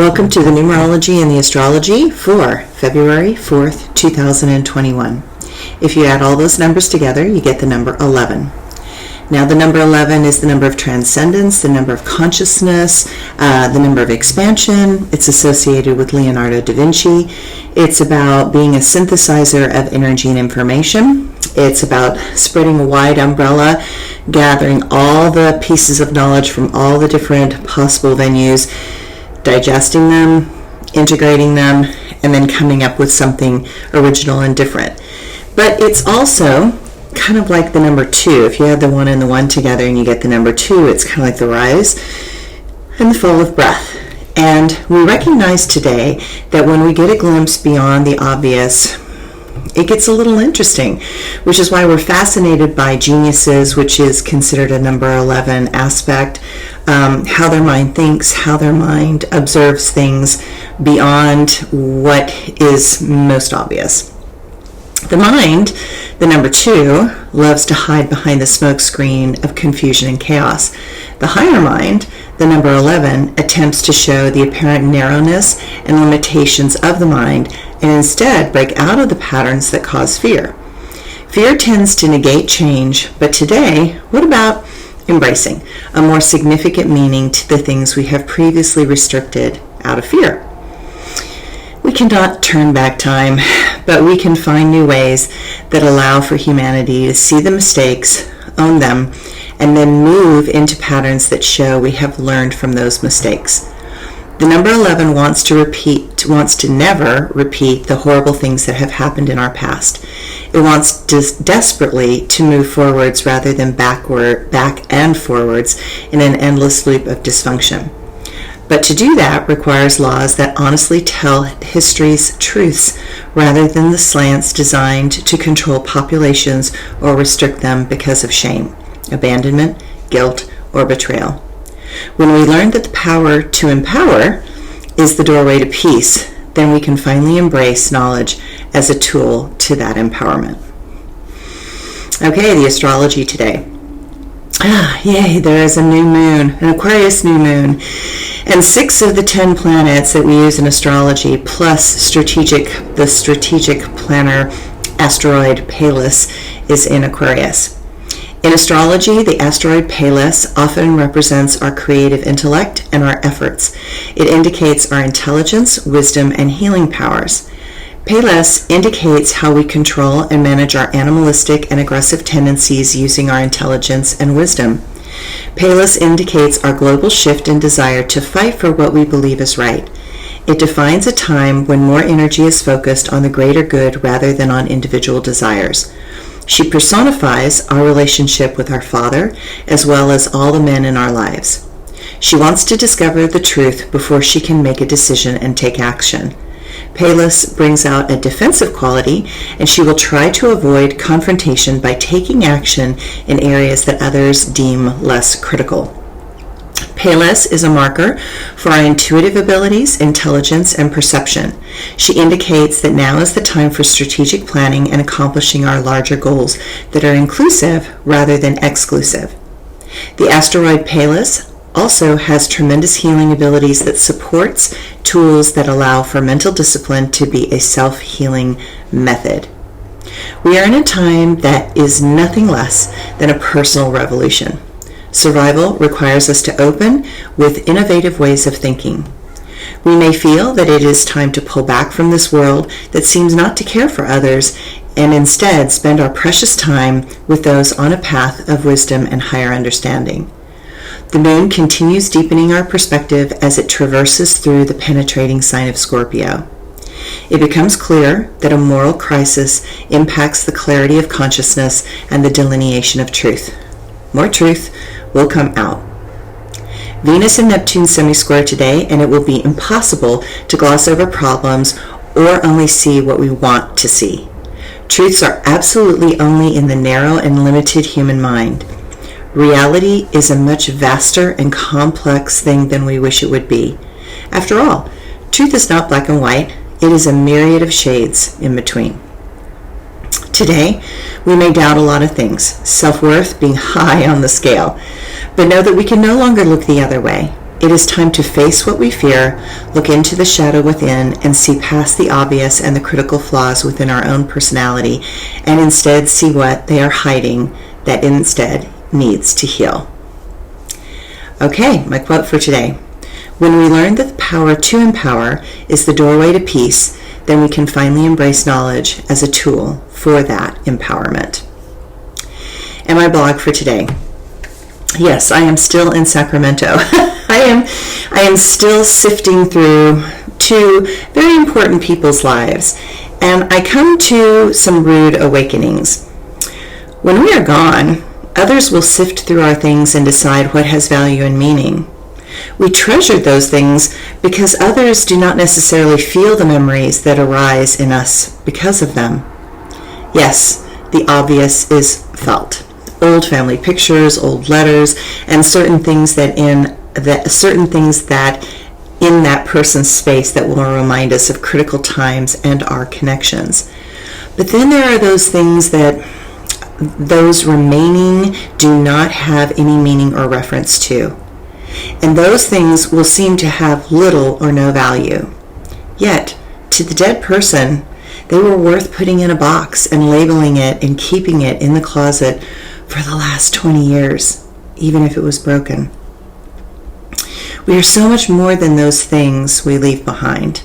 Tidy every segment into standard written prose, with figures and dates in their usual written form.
Welcome to the Numerology and the Astrology for February 4th, 2021. If you add all those numbers together, you get the number 11. Now, the number 11 is the number of transcendence, the number of consciousness, the number of expansion. It's associated with Leonardo da Vinci. It's about being a synthesizer of energy and information. It's about spreading a wide umbrella, gathering all the pieces of knowledge from all the different possible venues, digesting them, integrating them, and then coming up with something original and different. But it's also kind of like the number 2. If you add the 1 and the 1 together and you get the number 2, it's kind of like the rise and the fall of breath. And we recognize today that when we get a glimpse beyond the obvious, it gets a little interesting, which is why we're fascinated by geniuses, which is considered a number 11 aspect, how their mind thinks, how their mind observes things beyond what is most obvious. The mind, the number 2, loves to hide behind the smoke screen of confusion and chaos. The higher mind, the number 11, attempts to show the apparent narrowness and limitations of the mind and instead break out of the patterns that cause fear. Fear tends to negate change, but today, what about embracing a more significant meaning to the things we have previously restricted out of fear? We cannot turn back time, but we can find new ways that allow for humanity to see the mistakes, own them, and then move into patterns that show we have learned from those mistakes. The number 11 wants to never repeat the horrible things that have happened in our past. It wants desperately to move forwards rather than back and forwards in an endless loop of dysfunction. But to do that requires laws that honestly tell history's truths rather than the slants designed to control populations or restrict them because of shame, abandonment, guilt, or betrayal. When we learn that the power to empower is the doorway to peace, then we can finally embrace knowledge as a tool to that empowerment. Okay, the astrology today. Yay, there is a new moon, an Aquarius new moon, and 6 of the 10 planets that we use in astrology, plus the strategic planner asteroid Pallas, is in Aquarius. In astrology, the asteroid Pallas often represents our creative intellect and our efforts. It indicates our intelligence, wisdom, and healing powers. Pallas indicates how we control and manage our animalistic and aggressive tendencies using our intelligence and wisdom. Pallas indicates our global shift and desire to fight for what we believe is right. It defines a time when more energy is focused on the greater good rather than on individual desires. She personifies our relationship with our Father as well as all the men in our lives. She wants to discover the truth before she can make a decision and take action. Pallas brings out a defensive quality, and she will try to avoid confrontation by taking action in areas that others deem less critical. Pallas is a marker for our intuitive abilities, intelligence, and perception. She indicates that now is the time for strategic planning and accomplishing our larger goals that are inclusive rather than exclusive. The asteroid Pallas also has tremendous healing abilities that supports tools that allow for mental discipline to be a self-healing method. We are in a time that is nothing less than a personal revolution. Survival requires us to open with innovative ways of thinking. We may feel that it is time to pull back from this world that seems not to care for others and instead spend our precious time with those on a path of wisdom and higher understanding. The moon continues deepening our perspective as it traverses through the penetrating sign of Scorpio. It becomes clear that a moral crisis impacts the clarity of consciousness and the delineation of truth. More truth will come out. Venus and Neptune semi-square today, and it will be impossible to gloss over problems or only see what we want to see. Truths are absolutely only in the narrow and limited human mind. Reality is a much vaster and complex thing than we wish it would be. After all, truth is not black and white. It is a myriad of shades in between. Today, we may doubt a lot of things, self-worth being high on the scale, but know that we can no longer look the other way. It is time to face what we fear, look into the shadow within, and see past the obvious and the critical flaws within our own personality, and instead see what they are hiding that instead needs to heal. Okay, my quote for today. When we learn that the power to empower is the doorway to peace, then we can finally embrace knowledge as a tool for that empowerment. And my blog for today. Yes, I am still in Sacramento. I am still sifting through two very important people's lives, and I come to some rude awakenings. When we are gone, others will sift through our things and decide what has value and meaning. We treasure those things because others do not necessarily feel the memories that arise in us because of them. Yes, the obvious is felt. Old family pictures, old letters, and certain things that in that person's space that will remind us of critical times and our connections. But then there are those things that those remaining do not have any meaning or reference to. And those things will seem to have little or no value. Yet, to the dead person, they were worth putting in a box and labeling it and keeping it in the closet for the last 20 years, even if it was broken. We are so much more than those things we leave behind.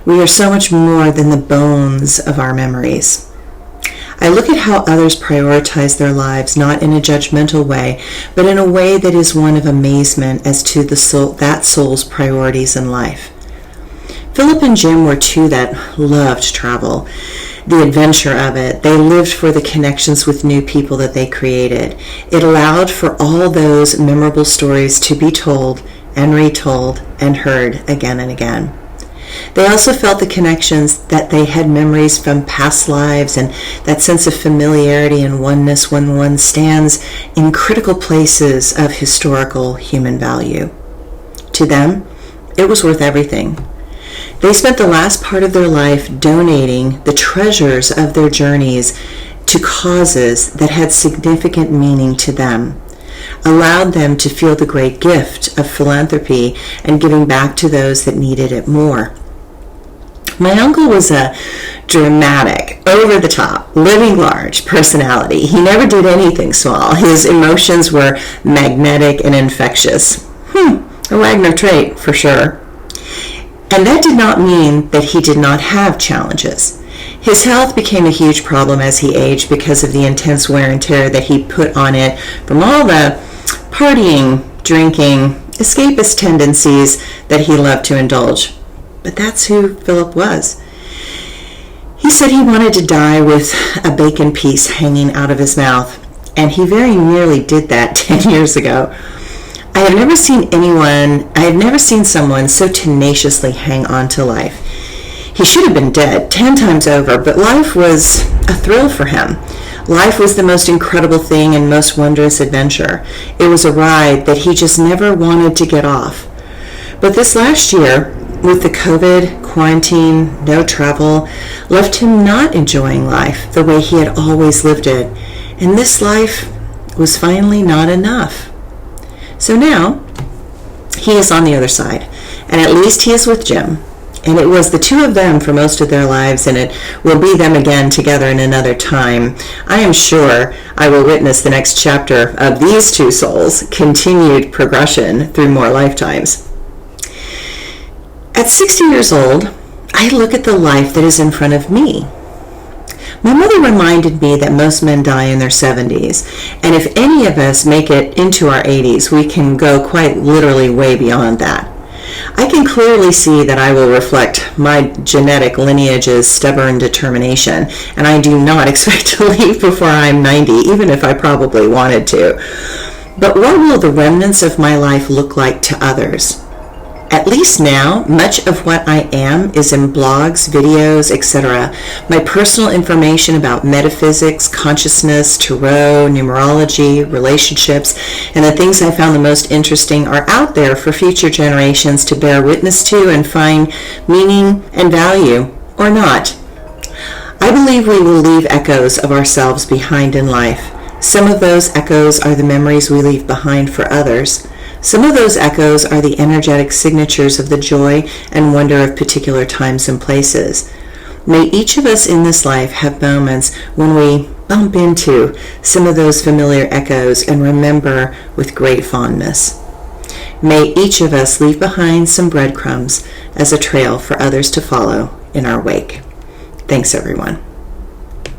We are so much more than the bones of our memories. I look at how others prioritize their lives, not in a judgmental way, but in a way that is one of amazement as to that soul's priorities in life. Philip and Jim were two that loved travel, the adventure of it. They lived for the connections with new people that they created. It allowed for all those memorable stories to be told and retold and heard again and again. They also felt the connections that they had memories from past lives and that sense of familiarity and oneness when one stands in critical places of historical human value. To them, it was worth everything. They spent the last part of their life donating the treasures of their journeys to causes that had significant meaning to them, allowed them to feel the great gift of philanthropy and giving back to those that needed it more. My uncle was a dramatic, over-the-top, living large personality. He never did anything small. His emotions were magnetic and infectious. A Wagner trait, for sure. And that did not mean that he did not have challenges. His health became a huge problem as he aged because of the intense wear and tear that he put on it from all the partying, drinking, escapist tendencies that he loved to indulge. But that's who Philip was. He said he wanted to die with a bacon piece hanging out of his mouth, and he very nearly did that 10 years ago. I have never seen someone so tenaciously hang on to life. He should have been dead 10 times over, but life was a thrill for him. Life was the most incredible thing and most wondrous adventure. It was a ride that he just never wanted to get off. But this last year, with the COVID, quarantine, no travel, left him not enjoying life the way he had always lived it. And this life was finally not enough. So now, he is on the other side, and at least he is with Jim. And it was the two of them for most of their lives, and it will be them again together in another time. I am sure I will witness the next chapter of these two souls' continued progression through more lifetimes. At 60 years old, I look at the life that is in front of me. My mother reminded me that most men die in their 70s, and if any of us make it into our 80s, we can go quite literally way beyond that. I can clearly see that I will reflect my genetic lineage's stubborn determination, and I do not expect to leave before I'm 90, even if I probably wanted to. But what will the remnants of my life look like to others? At least now, much of what I am is in blogs, videos, etc. My personal information about metaphysics, consciousness, tarot, numerology, relationships, and the things I found the most interesting are out there for future generations to bear witness to and find meaning and value, or not. I believe we will leave echoes of ourselves behind in life. Some of those echoes are the memories we leave behind for others. Some of those echoes are the energetic signatures of the joy and wonder of particular times and places. May each of us in this life have moments when we bump into some of those familiar echoes and remember with great fondness. May each of us leave behind some breadcrumbs as a trail for others to follow in our wake. Thanks, everyone.